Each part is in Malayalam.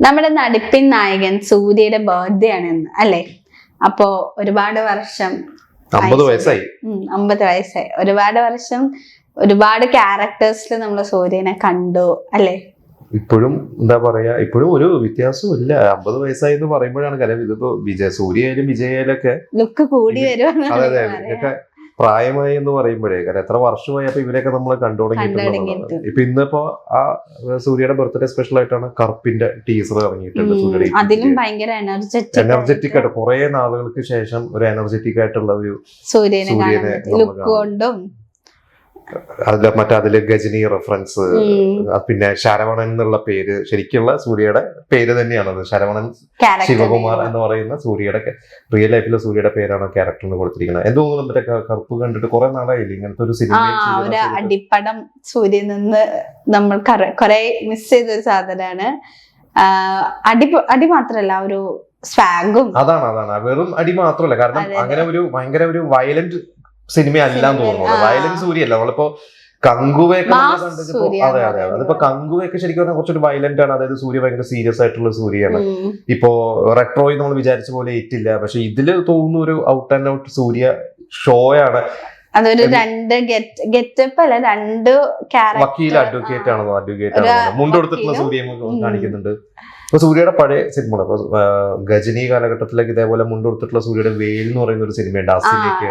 നമ്മുടെ നടിപ്പിൻ നായകൻ സൂര്യയുടെ ബർത്ത്ഡേ ആണ് ഇന്ന് അല്ലെ. അപ്പോ ഒരുപാട് വർഷം 50 വയസ്സായി. 50 വയസ്സായി. ഒരുപാട് വർഷം ഒരുപാട് ക്യാരക്ടേഴ്സിൽ നമ്മൾ സൂര്യനെ കണ്ടു അല്ലെ. ഇപ്പോഴും എന്താ പറയാ, ഇപ്പോഴും ഒരു വ്യത്യാസവും ഇല്ല. 50 വയസ്സായി എന്ന് പറയുമ്പോഴാണ് കാര്യം. ഇതിപ്പോ സൂര്യയായാലും വിജയായാലും ഒക്കെ ലുക്ക് കൂടി വരുവാണ്. അതെ ഇതൊക്കെ പ്രായമായി എന്ന് പറയുമ്പോഴേ കാരണം എത്ര വർഷമായി അപ്പൊ ഇവരെയൊക്കെ നമ്മൾ കണ്ടു തുടങ്ങിയിട്ടുള്ളത്. ഇപ്പൊ ഇന്നിപ്പോ ആ സൂര്യയുടെ ബർത്ത്ഡേ സ്പെഷ്യൽ ആയിട്ടാണ് കറുപ്പിന്റെ ടീസർ ഇറങ്ങിയിട്ടുണ്ട്. അതിലും ഭയങ്കര എനർജറ്റിക് ആയിട്ട് കുറെ നാളുകൾക്ക് ശേഷം ഒരു എനർജറ്റിക് ആയിട്ടുള്ള ഒരു സൂര്യനെ ലുക്ക് കൊണ്ടും അതില് ഗജനി റെഫറൻസ്, പിന്നെ ശരവണൻ എന്നുള്ള പേര് ശരിക്കുള്ള സൂര്യയുടെ പേര് തന്നെയാണത്. ശരവണൻ ശിവകുമാർ എന്ന് പറയുന്ന സൂര്യയുടെ റിയൽ ലൈഫിലെ സൂര്യയുടെ പേരാണ് ക്യാരക്ടറിന് കൊടുത്തിരിക്കുന്നത്. എന്തോ മറ്റേ കറുപ്പ് കണ്ടിട്ട് കുറെ നാളായില്ലേ ഇങ്ങനത്തെ ഒരു സിനിമ. ഒരു അടിപ്പടം സൂര്യൻ നിന്ന് നമ്മൾ കുറെ മിസ് ചെയ്തൊരു സാധനമാണ്. അടി മാത്രല്ല ഒരു സ്വാഗും. അതാണ് വെറും അടി മാത്രമല്ല. കാരണം അങ്ങനെ ഒരു ഭയങ്കര ഒരു വയലന്റ് സിനിമ അല്ലാന്ന് തോന്നുന്നു. വയലൻസ് സൂര്യല്ല. നമ്മളിപ്പോ കങ്കുവയൊക്കെ കണ്ടിപ്പോ അതെ അതിപ്പോ കങ്കുവയൊക്കെ ശരിക്കും പറഞ്ഞാൽ കുറച്ചൊരു വയലന്റ് ആണ്. അതായത് സൂര്യ ഭയങ്കര സീരിയസ് ആയിട്ടുള്ള സൂര്യയാണ്. ഇപ്പോ റെട്രോയിൽ നമ്മൾ വിചാരിച്ച പോലെ ഏറ്റില്ല. പക്ഷെ ഇതില് തോന്നുന്നു ഒരു out and out Surya show ആണ്. അതൊരു രണ്ട് ഗെറ്റപ്പ് അല്ല, രണ്ട് വക്കീൽ അഡ്വക്കേറ്റ് ആണെന്നോ, അഡ്വക്കേറ്റ് ആണെന്നോ മുണ്ടെടുത്തിട്ടുള്ള സൂര്യ കാണിക്കുന്നുണ്ട്. ഇപ്പൊ സൂര്യയുടെ പഴയ സിനിമ ഗജനി കാലഘട്ടത്തിലേക്ക് ഇതേപോലെ മുണ്ടെടുത്തിട്ടുള്ള സൂര്യയുടെ വെയിൽ എന്ന് പറയുന്ന ഒരു സിനിമയുണ്ട്. ആ സിനിമയൊക്കെ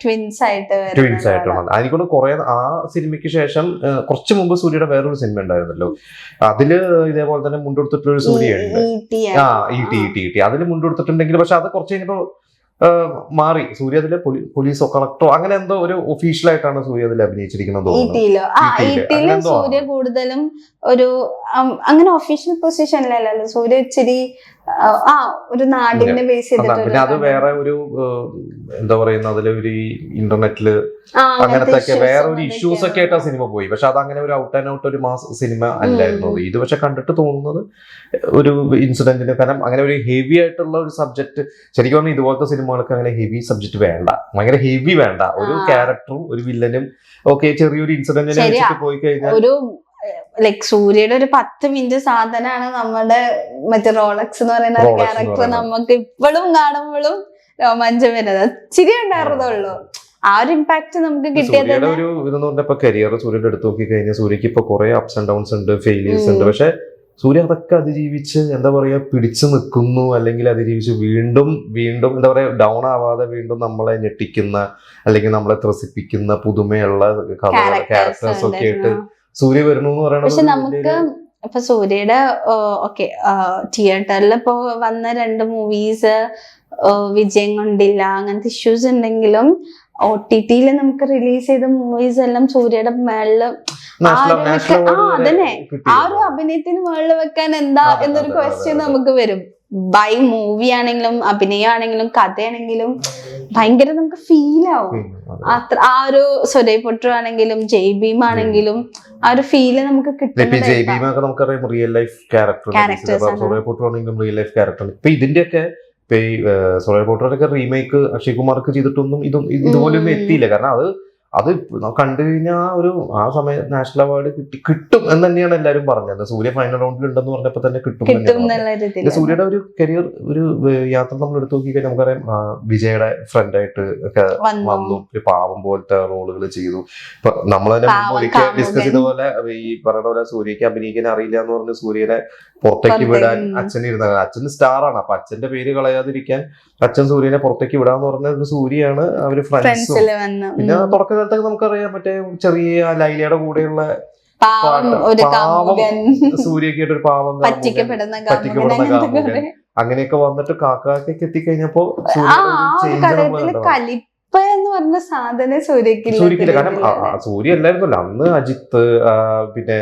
ട്വിൻസ് ആയിട്ടുള്ളത് അതിനെക്കൊണ്ട് കുറെ ആ സിനിമയ്ക്ക് ശേഷം കുറച്ചു മുമ്പ് സൂര്യയുടെ വേറൊരു സിനിമ ഉണ്ടായിരുന്നല്ലോ. അതില് ഇതേപോലെ തന്നെ മുണ്ടെടുത്തിട്ടുള്ള ഒരു സൂര്യയുണ്ട്. ഈട്ടി അതില് മുണ്ടെടുത്തിട്ടുണ്ടെങ്കിൽ പക്ഷെ അത് കുറച്ച് കഴിഞ്ഞപ്പോ മാറി. സൂര്യ അതിലെ പോലീസോ കളക്ടറോ അങ്ങനെ എന്തോ ഒരു ഒഫീഷ്യൽ ആയിട്ടാണ് സൂര്യ അതിൽ അഭിനയിച്ചിരിക്കുന്നത്. സൂര്യ കൂടുതലും ഒരു അങ്ങനെ ഒഫീഷ്യൽ പൊസിഷനിലല്ലോ. സൂര്യ ഇച്ചിരി ഒരു നാടിനെ ബേസ് ചെയ്തിട്ട് പിന്നെ അത് വേറെ ഒരു എന്താ പറയുന്ന അതില് ഒരു ഇന്റർനെറ്റില് അങ്ങനത്തെ വേറെ ഒരു ഇഷ്യൂസ് ഒക്കെ ആയിട്ട് ആ സിനിമ പോയി. പക്ഷെ അത് അങ്ങനെ ഒരു ഔട്ട് ആൻഡ് ഔട്ട് ഒരു മാസ് സിനിമ അല്ലായിരുന്നു. ഇത് പക്ഷെ കണ്ടിട്ട് തോന്നുന്നത് ഒരു ഇൻസിഡന്റിന്, കാരണം അങ്ങനെ ഒരു ഹെവി ആയിട്ടുള്ള ഒരു സബ്ജക്ട് ശരിക്കും പറഞ്ഞാൽ ഇതുപോലത്തെ സിനിമകൾക്ക് അങ്ങനെ ഹെവി സബ്ജക്ട് വേണ്ട, ഭയങ്കര ഹെവി വേണ്ട. ഒരു ക്യാരക്ടറും ഒരു വില്ലനും ഒക്കെ ചെറിയൊരു ഇൻസിഡന്റിനെ വെച്ചിട്ട് പോയി കഴിഞ്ഞാൽ ലൈക് സൂര്യയുടെ ഒരു 10 മിനിറ്റ് സാധനമാണ് നമ്മുടെ മറ്റേ റോളക്സ് എന്ന് പറയുന്ന ക്യാരക്ടർ. നമുക്ക് ഇപ്പോഴും കാണുമ്പോഴും രോമാഞ്ചം വരുന്നത് ഇച്ചിരി ഉണ്ടായിരുന്നുള്ളൂ. ആ ഒരു ഇമ്പാക്ട് നമുക്ക് കിട്ടിയത് ഒരു ഇതെന്ന് പറഞ്ഞപ്പോ കരിയർ സൂര്യയുടെ എടുത്ത് നോക്കി കഴിഞ്ഞാൽ സൂര്യക്ക് ഇപ്പൊ കുറെ അപ്സ് ആൻഡ് ഡൗൺസ് ഉണ്ട്, ഫെയിലിയേഴ്സ് ഉണ്ട്. പക്ഷെ സൂര്യ അതൊക്കെ അതിജീവിച്ച് എന്താ പറയാ പിടിച്ചു നിൽക്കുന്നു. അല്ലെങ്കിൽ അതിജീവിച്ച് വീണ്ടും എന്താ പറയാ ഡൗൺ ആവാതെ വീണ്ടും നമ്മളെ ഞെട്ടിക്കുന്ന അല്ലെങ്കിൽ നമ്മളെ ത്രസിപ്പിക്കുന്ന പുതുമയുള്ള ക്യാരക്ടേഴ്സ് ഒക്കെ ആയിട്ട് സൂര്യ വരുന്നു എന്ന് പറയുന്നത്. പക്ഷെ നമുക്ക് ഇപ്പൊ സൂര്യയുടെ തിയേറ്ററിൽ ഇപ്പൊ വന്ന 2 മൂവീസ് വിജയം കൊണ്ടില്ല, അങ്ങനത്തെ ഇഷ്യൂസ് ഉണ്ടെങ്കിലും OTT നമുക്ക് റിലീസ് ചെയ്ത മൂവീസ് എല്ലാം സൂര്യയുടെ മേളില് അതന്നെ ആ ഒരു അഭിനയത്തിന് മേളില് വെക്കാൻ എന്താ എന്നൊരു ക്വസ്റ്റ്യൻ നമുക്ക് വരും. ബൈ മൂവി ആണെങ്കിലും അഭിനയമാണെങ്കിലും കഥയാണെങ്കിലും ഭയങ്കര നമുക്ക് ഫീൽ ആവും. ആ ഒരു സുരയ് പൊട്ടു ആണെങ്കിലും ജയ് ഭീം ആണെങ്കിലും ആ ഒരു ഫീല് നമുക്ക് കിട്ടുന്നത്. Real life character. ഇപ്പൊ ഇതിന്റെയൊക്കെ സുരയ് പൊട്ടൊക്കെ റീമേക്ക് അക്ഷയ് കുമാർക്ക് ചെയ്തിട്ടൊന്നും ഇതുപോലൊന്നും എത്തിയില്ല. കാരണം അത് കണ്ടു കഴിഞ്ഞാൽ ആ സമയം നാഷണൽ അവാർഡ് കിട്ടും എന്ന് തന്നെയാണ് എല്ലാവരും പറഞ്ഞത്. സൂര്യ ഫൈനൽ റൗണ്ടിൽ ഉണ്ടെന്ന് പറഞ്ഞപ്പോ തന്നെ കിട്ടും. സൂര്യയുടെ ഒരു കരിയർ ഒരു യാത്ര നമ്മൾ എടുത്തു നോക്കിക്കഴിഞ്ഞാൽ നമുക്കറിയാം. വിജയുടെ ഫ്രണ്ടായിട്ട് ഒക്കെ വന്നു, ഒരു പാവം പോലത്തെ റോളുകൾ ചെയ്തു. ഇപ്പൊ നമ്മൾ തന്നെ ഒരിക്കൽ ഡിസ്കസ് ചെയ്ത പോലെ ഈ പറയുന്ന പോലെ സൂര്യക്ക് അഭിനയിക്കാൻ അറിയില്ല എന്ന് പറഞ്ഞ് സൂര്യനെ പുറത്തേക്ക് വിടാൻ അച്ഛനിരുന്നത്. അച്ഛൻ സ്റ്റാറാണ്. അപ്പൊ അച്ഛന്റെ പേര് കളയാതിരിക്കാൻ അച്ഛൻ സൂര്യനെ പുറത്തേക്ക് വിടാന്ന് പറഞ്ഞ ഒരു സൂര്യയാണ്. അവര് ഫ്രണ്ട്സും പിന്നെ തുടക്കകാലത്തൊക്കെ നമുക്കറിയാം മറ്റേ ചെറിയ ലൈലയുടെ കൂടെയുള്ള സൂര്യക്ക് ഒരു പാവം പറ്റിക്കപ്പെടുന്ന കാമുകൻ അങ്ങനെയൊക്കെ വന്നിട്ട് കാക്കാക്കൊക്കെ എത്തിക്കഴിഞ്ഞപ്പോ എന്ന് പറഞ്ഞ സാധനം സൂര്യക്കില്ല. കാരണം സൂര്യ അല്ലായിരുന്നല്ലോ അന്ന്. അജിത്ത് പിന്നെ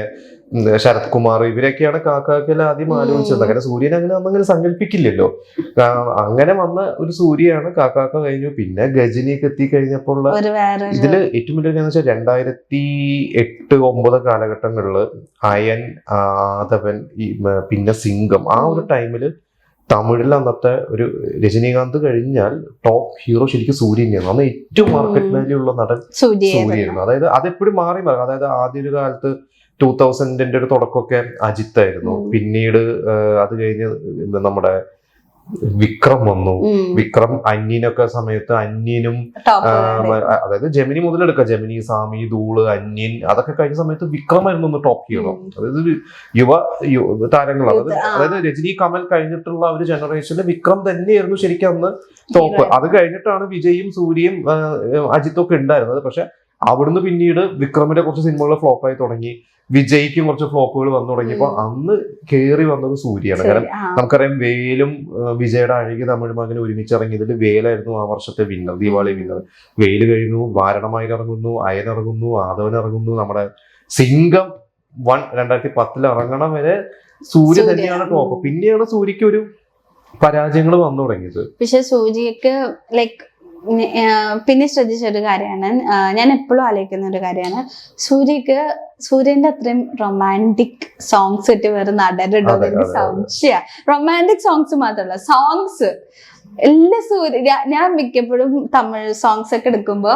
ശരത് കുമാർ ഇവരൊക്കെയാണ് കാക്കാക്കൽ ആദ്യം ആലോചിച്ചത്. അങ്ങനെ സൂര്യനെ അങ്ങനെ സങ്കല്പിക്കില്ലല്ലോ. അങ്ങനെ വന്ന ഒരു സൂര്യയാണ് കാക്കാക്ക കഴിഞ്ഞു. പിന്നെ ഗജനിയൊക്കെ എത്തിക്കഴിഞ്ഞപ്പോൾ ഇതില് ഏറ്റവും വലിയ വെച്ചാൽ 2008-2009 കാലഘട്ടങ്ങളില് അയൻ, ആദവൻ, പിന്നെ സിംഗം, ആ ഒരു ടൈമില് തമിഴിൽ അന്നത്തെ ഒരു രജനീകാന്ത് കഴിഞ്ഞാൽ ടോപ്പ് ഹീറോ ശരിക്കും സൂര്യനെയാണ്. അന്ന് ഏറ്റവും മാർക്കറ്റ് വാല്യൂ ഉള്ള നടൻ സൂര്യയായിരുന്നു. അതായത് അതെപ്പോഴും മാറി. അതായത് ആദ്യ ഒരു കാലത്ത് 2000-ന്റെ ഒരു തുടക്കമൊക്കെ അജിത്തായിരുന്നു. പിന്നീട് അത് കഴിഞ്ഞ് നമ്മുടെ വിക്രം വന്നു. വിക്രം അന്യനൊക്കെ സമയത്ത് അന്യനും അതായത് ജെമിനി മുതലെടുക്കാം, ജെമിനി, സാമി, ധൂള്, അന്യൻ അതൊക്കെ കഴിഞ്ഞ സമയത്ത് വിക്രമായിരുന്നു ഒന്ന് ടോപ്പ് ഹീറോ. അതായത് യുവ താരങ്ങളാണ്. അതായത് രജനി, കമൽ കഴിഞ്ഞിട്ടുള്ള ഒരു ജനറേഷനിൽ വിക്രം തന്നെയായിരുന്നു ശരിക്കും അന്ന് ടോപ്പ്. അത് കഴിഞ്ഞിട്ടാണ് വിജയും സൂര്യയും അജിത്തും ഒക്കെ ഉണ്ടായിരുന്നത്. പക്ഷെ അവിടുന്ന് പിന്നീട് വിക്രമിന്റെ കുറച്ച് സിനിമകൾ ഫ്ലോപ്പായി തുടങ്ങി, വിജയ്ക്കും കുറച്ച് ഫ്ലോപ്പുകൾ വന്നു തുടങ്ങിയപ്പോ അന്ന് കേറി വന്നത് സൂര്യയാണ്. കാരണം നമുക്കറിയാം വേലും വിജയുടെ അഴകിയ തമിഴ് മകന് ഒരുമിച്ചിറങ്ങിയതിൽ വേലായിരുന്നു ആ വർഷത്തെ വിന്നർ, ദീപാവലി വിന്നർ. വേല് കഴിഞ്ഞു, വാരണമായി ഇറങ്ങുന്നു, അയൻ ഇറങ്ങുന്നു, ആദവൻ ഇറങ്ങുന്നു, നമ്മുടെ സിംഗം 1 2010 ഇറങ്ങണം വരെ സൂര്യ തന്നെയാണ് ടോപ്പ്. പിന്നെയാണ് സൂര്യക്ക് ഒരു പരാജയങ്ങൾ വന്നു തുടങ്ങിയത്. പക്ഷെ സൂര്യക്ക് ലൈക്ക് പിന്നെ ശ്രദ്ധിച്ച ഒരു കാര്യമാണ്, ഞാൻ എപ്പോഴും ആലോചിക്കുന്ന ഒരു കാര്യമാണ്, സൂര്യന്റെ അത്രയും റൊമാൻറ്റിക് സോങ്സ് കിട്ടി വേറെ നടരുണ്ടോ എനിക്ക് സംശയ. റൊമാൻറ്റിക് സോങ്സ് മാത്രമല്ല, സോങ്സ് എല്ലാ ഞാൻ മിക്കപ്പോഴും തമിഴ് സോങ്സ് ഒക്കെ എടുക്കുമ്പോ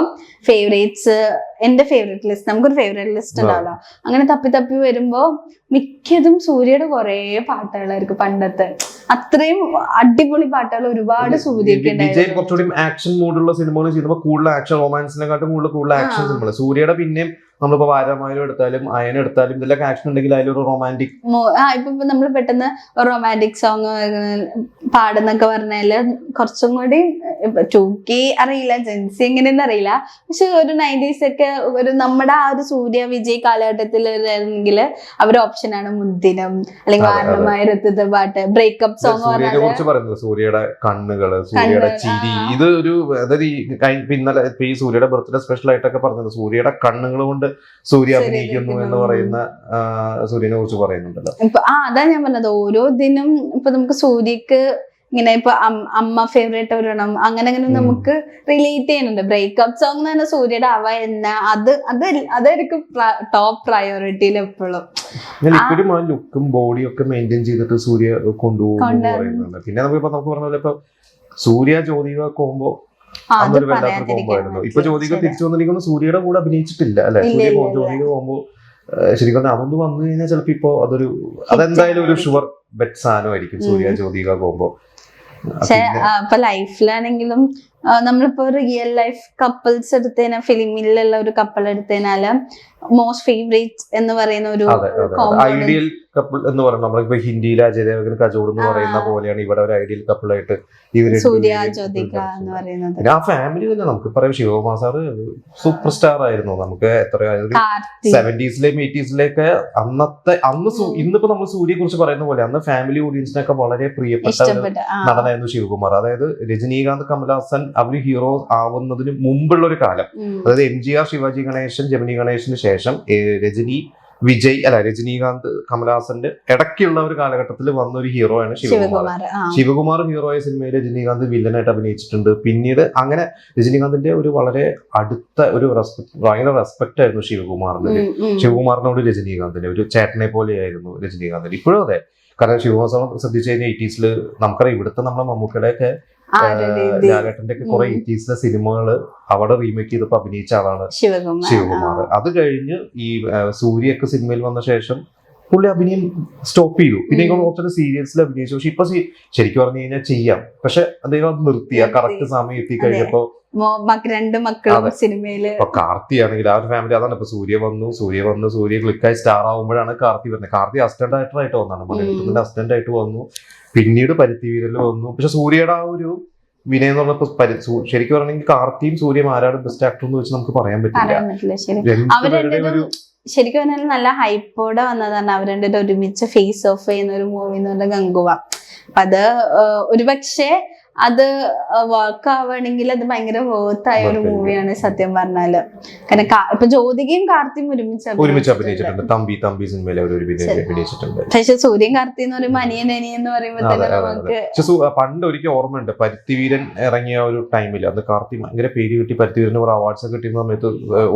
ഫേവറേറ്റ്സ്, എന്റെ ഫേവറേറ്റ് ലിസ്റ്റ്, നമുക്കൊരു ഫേവറേറ്റ് ലിസ്റ്റ് ഉണ്ടാവല്ലോ, അങ്ങനെ തപ്പി വരുമ്പോ മിക്കതും സൂര്യയുടെ കുറെ പാട്ടുകളായിരിക്കും. പണ്ടത്തെ അത്രയും അടിപൊളി പാട്ടുകൾ ഒരുപാട് സൂര്യക്ക് വിജയ് കുറച്ചുകൂടി ആക്ഷൻ മൂഡുള്ള സിനിമകൾ ചെയ്യുമ്പോൾ കൂടുതൽ ആക്ഷൻ, റൊമാൻസിനെക്കാട്ടും കൂടുതൽ ആക്ഷൻ സിനിമകൾ. സൂര്യയുടെ പിന്നെയും നമ്മളിപ്പോ വാരമായാലും എടുത്താലും അയനെടുത്താലും ഇതിലൊക്കെ ആക്ഷൻ ഉണ്ടെങ്കിൽ അതിലൊരു റൊമാൻറ്റിക് ഇപ്പൊ നമ്മൾ പെട്ടെന്ന് റൊമാൻറ്റിക് സോങ് പാടുന്നൊക്കെ പറഞ്ഞാല് കുറച്ചും കൂടി 2K അറിയില്ല, ജെൻസി എങ്ങനെയെന്ന് അറിയില്ല, പക്ഷെ ഒരു 90s ഒക്കെ ഒരു നമ്മുടെ ആ ഒരു സൂര്യ വിജയ് കാലഘട്ടത്തിലാണെങ്കിൽ അവരുടെ ഓപ്ഷനാണ് മുന്തിനം, അല്ലെങ്കിൽ വാരണമായിരത്തെ പാട്ട്, ബ്രേക്കപ്പ് സോങ് കുറിച്ച് പറയുന്നത് സൂര്യയുടെ കണ്ണുകള്, സൂര്യയുടെ ചിരി. ഇത് ഒരു അതായത് ഇന്നലെ ഈ സൂര്യയുടെ ബർത്ത്ഡേ സ്പെഷ്യൽ ആയിട്ടൊക്കെ പറഞ്ഞത് സൂര്യയുടെ കണ്ണുകൾ കൊണ്ട് സൂര്യ അഭിനയിക്കുന്നു എന്ന് പറയുന്ന സൂര്യനെ കുറിച്ച് പറയുന്നുണ്ടല്ലോ. ഇപ്പൊ അതാ ഞാൻ പറഞ്ഞത്, ഓരോ ദിനം ഇപ്പൊ നമുക്ക് സൂര്യക്ക് ഇങ്ങനെ ഇപ്പൊ അമ്മ ഫേവറേറ്റ് ഒരെണ്ണം അങ്ങനെ നമുക്ക് റിലേറ്റ് ചെയ്യുന്നുണ്ട്. ബ്രേക്കപ്പ് സോങ് എന്ന് പറഞ്ഞാൽ സൂര്യയുടെ അവ എന്ന അതായിരിക്കും ടോപ്പ് പ്രയോറിറ്റിയിൽ എപ്പോഴും. ഇപ്പോഴും ആ ലുക്കും ബോഡിയും ഒക്കെ മെയിൻറ്റെയിൻ ചെയ്തിട്ട് സൂര്യ കൊണ്ടുപോകുന്നു പറയുന്നുണ്ട്. പിന്നെ നമുക്ക് പറഞ്ഞ പോലെ ഇപ്പൊ സൂര്യ ജ്യോതിക കോമ്പോ അന്നൊരു വല്ലാത്തൊരു കോമ്പോ ആയിരുന്നു. ഇപ്പൊ ജ്യോതിക തിരിച്ചു വന്നിരിക്കുന്നു, സൂര്യയുടെ കൂടെ അഭിനയിച്ചിട്ടില്ല അല്ലെ. ജ്യോതിക കോമ്പോ ശരിക്കും അതൊന്ന് വന്നു കഴിഞ്ഞാൽ ചിലപ്പോ ഇപ്പൊ അതെന്തായാലും ഒരു ഷുവർ ബെറ്റ് സാധനമായിരിക്കും സൂര്യ ജ്യോതിക കോമ്പോ. പക്ഷെ ഇപ്പൊ ലൈഫിലാണെങ്കിലും നമ്മളിപ്പോ റിയൽ ലൈഫ് കപ്പിൾസ് എടുത്തതിനാ, ഫിലിമിലുള്ള ഒരു കപ്പിൾ എടുത്തതിനാല് മോസ്റ്റ് ഫേവറേറ്റ് എന്ന് പറയുന്ന ഒരു ഐഡിയൽ കപ്പിൾ എന്ന് പറയുന്നത് നമ്മളിപ്പോ ഹിന്ദിയിലെ അജയ് ദേവ്ഗൻ കജോഡ് എന്ന് പറയുന്ന പോലെയാണ് ഇവിടെ ഒരു ഐഡിയൽ കപ്പിൾ ആയിട്ട് സൂര്യ ജ്യോതിക എന്ന് പറയുന്നത്. ആ ഫാമിലി തന്നെ നമുക്ക് പറയാം. ശിവകുമാർ സാറ് സൂപ്പർ സ്റ്റാർ ആയിരുന്നു. നമുക്ക് എത്രയോ 70s-ലെയും 80s-ലെയൊക്കെ ഇന്നിപ്പോ നമ്മൾ സൂര്യയെ കുറിച്ച് പറയുന്ന പോലെ അന്ന് ഫാമിലി ഓഡിയൻസിനൊക്കെ വളരെ പ്രിയപ്പെട്ട നടനായിരുന്നു ശിവകുമാർ. അതായത് രജനീകാന്ത്, കമലഹാസൻ അവര് ഹീറോ ആവുന്നതിന് മുമ്പുള്ള ഒരു കാലം, അതായത് MGR, ശിവാജി ഗണേശൻ, ജമിനി ഗണേശന് ശേഷം രജനീകാന്ത്, കമലഹാസന്റെ ഇടയ്ക്കുള്ള ഒരു കാലഘട്ടത്തിൽ വന്ന ഒരു ഹീറോ ആണ് ശിവകുമാർ. ശിവകുമാർ ഹീറോയ സിനിമയിൽ രജനീകാന്ത് വില്ലനായിട്ട് അഭിനയിച്ചിട്ടുണ്ട്. പിന്നീട് അങ്ങനെ രജനീകാന്തിന്റെ ഒരു വളരെ അടുത്ത ഒരു ഭയങ്കര റെസ്പെക്ട് ആയിരുന്നു ശിവകുമാറിനോട് രജനീകാന്തിന്റെ ഒരു ചേട്ടനെ പോലെയായിരുന്നു രജനീകാന്തിന്. ഇപ്പോഴും അതെ. കാരണം ശിവകുമാർ ശ്രദ്ധിച്ചു കഴിഞ്ഞാൽ 80s നമുക്കറിയാം ഇവിടുത്തെ നമ്മളെ മമ്മൂക്കയുടെയൊക്കെ ലാലേട്ടന്റെ ഒക്കെ കുറെ 80s-ലെ സിനിമകള് അവിടെ റീമേക്ക് ചെയ്തപ്പോ അഭിനയിച്ച ആളാണ് ശിവകുമാർ. അത് കഴിഞ്ഞ് ഈ സൂര്യയൊക്കെ സിനിമയിൽ വന്ന ശേഷം പുള്ളി അഭിനയം സ്റ്റോപ്പ് ചെയ്തു. പിന്നെ കുറച്ചൊരു സീരിയൽസിൽ അഭിനയിച്ചു. പക്ഷെ ഇപ്പൊ ശരിക്കും പറഞ്ഞു കഴിഞ്ഞാൽ ചെയ്യാം, പക്ഷെ അദ്ദേഹം അത് നിർത്തി. ആ കറക്റ്റ് സമയം എത്തിക്കഴിഞ്ഞപ്പോ രണ്ട് മക്കളും സിനിമയില്. ഇപ്പൊ കാർത്തി ആണെങ്കിൽ ആ ഒരു ഫാമിലി അതാണ്. ഇപ്പൊ സൂര്യ വന്നു സൂര്യ ക്ലിക്കായി സ്റ്റാർ ആവുമ്പോഴാണ് കാർത്തി വരുന്നത്. കാർത്തി അസിസ്റ്റന്റ് ഡയറക്ടറായിട്ട് വന്നാണ്, മണിരത്നത്തിന്റെ അസിസ്റ്റന്റ് ആയിട്ട് വന്നു. പിന്നീട് പരുത്തിവീരല് വന്നു. പക്ഷെ സൂര്യയുടെ ആ ഒരു വിനയം എന്ന് പറഞ്ഞപ്പോ ശരിക്കും പറഞ്ഞെങ്കിൽ കാർത്തിയും സൂര്യയും ആരാണ് ബെസ്റ്റ് ആക്ടർ എന്ന് വെച്ച് നമുക്ക് പറയാൻ പറ്റില്ല. ശരിക്കും പറഞ്ഞാൽ നല്ല ഹൈപ്പോടെ വന്നതാണ് അവർ രണ്ടുപേരും ഒരുമിച്ച് ഫേസ് ഓഫ് ചെയ്യുന്ന ഒരു മൂവി എന്ന് പറഞ്ഞ ഗംഗുവ. അപ്പൊ അത് ഒരുപക്ഷെ അത് വർക്ക് ആവുകയാണെങ്കിൽ അത് ഭയങ്കര വേർത്തായ ഒരു മൂവിയാണ് സത്യം പറഞ്ഞാല്. കാരണം ഇപ്പൊ ജ്യോതികയും കാർത്തിയും ഒരുമിച്ച് അഭിനയിച്ചിട്ടുണ്ട്. തമ്പി സിനിമയിൽ അഭിനയിച്ചിട്ടുണ്ട്. പക്ഷെ സൂര്യൻ കാർത്തി എന്ന് പറയുമ്പോൾ അനിയൻ എന്ന് പറയുമ്പോൾ തന്നെ നമുക്ക് പണ്ട് ഒരിക്കൽ ഓർമ്മയുണ്ട്, പരുത്തിവീരൻ ഇറങ്ങിയ ഒരു ടൈമിൽ അന്ന് കാർത്തി ഭയങ്കര പേര് കിട്ടി, പരുത്തിവീരന് കുറെ അവാർഡ്സ് ഒക്കെ കിട്ടിയ സമയത്ത്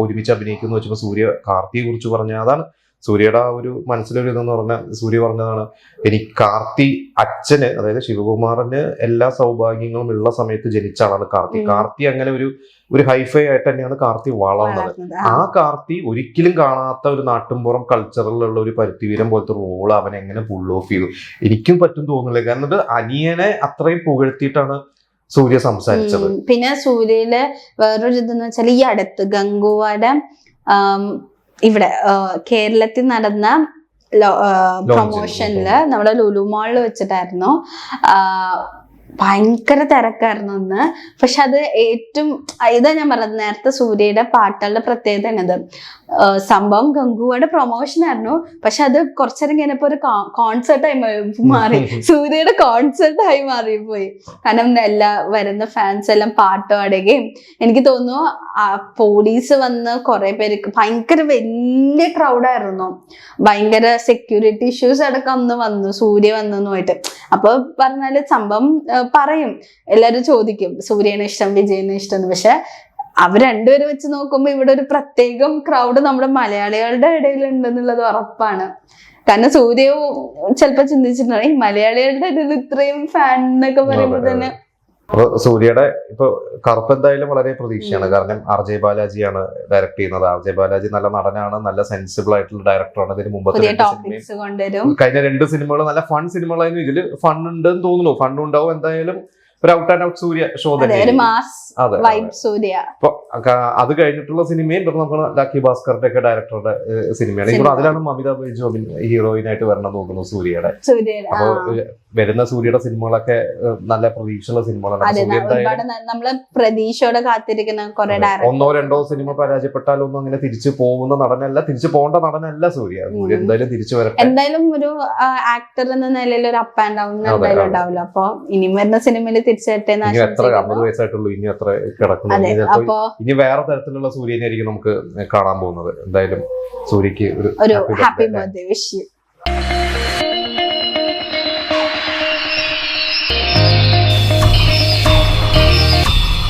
ഒരുമിച്ച് അഭിനയിക്കുന്നു വെച്ചപ്പോ സൂര്യ കാർത്തിയെ കുറിച്ച് പറഞ്ഞ അതാണ് സൂര്യയുടെ ആ ഒരു മനസ്സിലൊരു ഇതെന്ന് പറഞ്ഞാൽ സൂര്യ പറഞ്ഞതാണ്, എനിക്ക് കാർത്തി അച്ഛന്, അതായത് ശിവകുമാറിന് എല്ലാ സൗഭാഗ്യങ്ങളും ഉള്ള സമയത്ത് ജനിച്ച ആളാണ് കാർത്തി. കാർത്തി അങ്ങനെ ഒരു ഹൈഫൈ ആയിട്ട് തന്നെയാണ് കാർത്തി വളർന്നത്. ആ കാർത്തി ഒരിക്കലും കാണാത്ത ഒരു നാട്ടുംപുറം കൾച്ചറിലുള്ള ഒരു പരുത്തിവീരം പോലത്തെ റോൾ അവൻ എങ്ങനെ പുൾ ഓഫ് ചെയ്തു, എനിക്കും പറ്റും തോന്നുന്നില്ല. കാരണം ഇത് അനിയനെ അത്രയും പുകഴ്ത്തിയിട്ടാണ് സൂര്യ സംസാരിച്ചത്. പിന്നെ സൂര്യയിലെ വേറൊരു ഇതെന്ന് വെച്ചാൽ ഈ അടുത്ത് ഗംഗുവാടെ ഇവിടെ കേരളത്തിൽ നടന്ന പ്രൊമോഷനില് നമ്മുടെ ലുലു മാളിൽ വെച്ചിട്ടായിരുന്നു. ഭയങ്കര തിരക്കായിരുന്നു അന്ന്. പക്ഷെ അത് ഏറ്റവും ഇതാ ഞാൻ പറഞ്ഞത് നേരത്തെ, സൂര്യയുടെ പാട്ടുകളുടെ പ്രത്യേകത എന്നത് സംഭവം ഗംഗുവയുടെ പ്രൊമോഷൻ ആയിരുന്നു. പക്ഷെ അത് കുറച്ചേരം കഴിഞ്ഞപ്പോ ഒരു കോൺസെർട്ടായി മാറി, സൂര്യയുടെ കോൺസെർട്ടായി മാറിപ്പോയി. കാരണം എല്ലാ വരുന്ന ഫാൻസ് എല്ലാം പാട്ട് പാടുകയും, എനിക്ക് തോന്നുന്നു പോലീസ് വന്ന് കുറെ പേർക്ക് ഭയങ്കര വലിയ ക്രൗഡായിരുന്നു. ഭയങ്കര സെക്യൂരിറ്റി ഇഷ്യൂസ് അടക്കം അന്ന് വന്നു, സൂര്യ വന്നെന്നുമായിട്ട്. അപ്പൊ പറഞ്ഞാല് സംഭവം പറയും, എല്ലാരും ചോദിക്കും സൂര്യനെ ഇഷ്ടം വിജയനെ ഇഷ്ടം. പക്ഷെ അവർ രണ്ടുപേരും വെച്ച് നോക്കുമ്പോ ഇവിടെ ഒരു പ്രത്യേകം ക്രൗഡ് നമ്മുടെ മലയാളികളുടെ ഇടയിൽ ഉണ്ടെന്നുള്ളത് ഉറപ്പാണ്. കാരണം സൂര്യ ചിലപ്പോ ചിന്തിച്ചിട്ടുണ്ടാവും ഈ മലയാളികളുടെ ഇടയിൽ ഇത്രയും ഫാൻ എന്നൊക്കെ പറയുമ്പോ തന്നെ. അപ്പൊ സൂര്യയുടെ ഇപ്പൊ കറുപ്പ് എന്തായാലും വളരെ പ്രതീക്ഷയാണ്. കാരണം RJ ബാലാജിയാണ് ഡയറക്ട് ചെയ്യുന്നത്. RJ ബാലാജി നല്ല നടനാണ്, നല്ല സെൻസിബിൾ ആയിട്ടുള്ള ഡയറക്ടറാണ്. ഇതിന് മുമ്പത്തെ കഴിഞ്ഞ 2 സിനിമകൾ നല്ല ഫൺ സിനിമകളായിരുന്നു. ഇതില് ഫൺ ഉണ്ടെന്ന് തോന്നുന്നു, ഫണ്ട് ഉണ്ടാവും എന്തായാലും. ഒരു out and out Surya show തന്നെ. അപ്പൊ അത് കഴിഞ്ഞിട്ടുള്ള സിനിമയും നമുക്ക് ലക്കി ഭാസ്കറിന്റെ ഒക്കെ ഡയറക്ടറുടെ സിനിമയാണ്. ഇപ്പോൾ അതിലാണ് മമിത ബൈജു ഹീറോയിനായിട്ട് വരണം നോക്കുന്നു സൂര്യയുടെ. അപ്പൊ വരുന്ന സൂര്യയുടെ സിനിമകളൊക്കെ നല്ല പ്രതീക്ഷയുള്ള സിനിമകളാണ്. നമ്മള് പ്രതീക്ഷയോടെ കാത്തിരിക്കുന്ന കുറെ 1-2 സിനിമ പരാജയപ്പെട്ടാലൊന്നും അങ്ങനെ തിരിച്ചു പോകുന്ന നടനല്ല, തിരിച്ചു പോകേണ്ട നടനല്ല സൂര്യ. സൂര്യ എന്തായാലും തിരിച്ചു വരട്ടെ. എന്തായാലും ഒരു ആക്ടർ എന്ന നിലയിൽ ഒരു അപ്പ് ആൻഡ് ഡൗൺ എന്തായാലും ഉണ്ടാവില്ല. അപ്പൊ ഇനി വരുന്ന സിനിമയിൽ തിരിച്ചട്ടെ. എത്ര 50 വയസ്സായിട്ടുള്ളൂ, ഇനി അത്ര കിടക്കുന്നു. ഇനി വേറെ തരത്തിലുള്ള സൂര്യനായിരിക്കും നമുക്ക് കാണാൻ പോകുന്നത്. എന്തായാലും സൂര്യക്ക് ഒരു ഹാപ്പി ബർത്ത്ഡേ വിഷ്.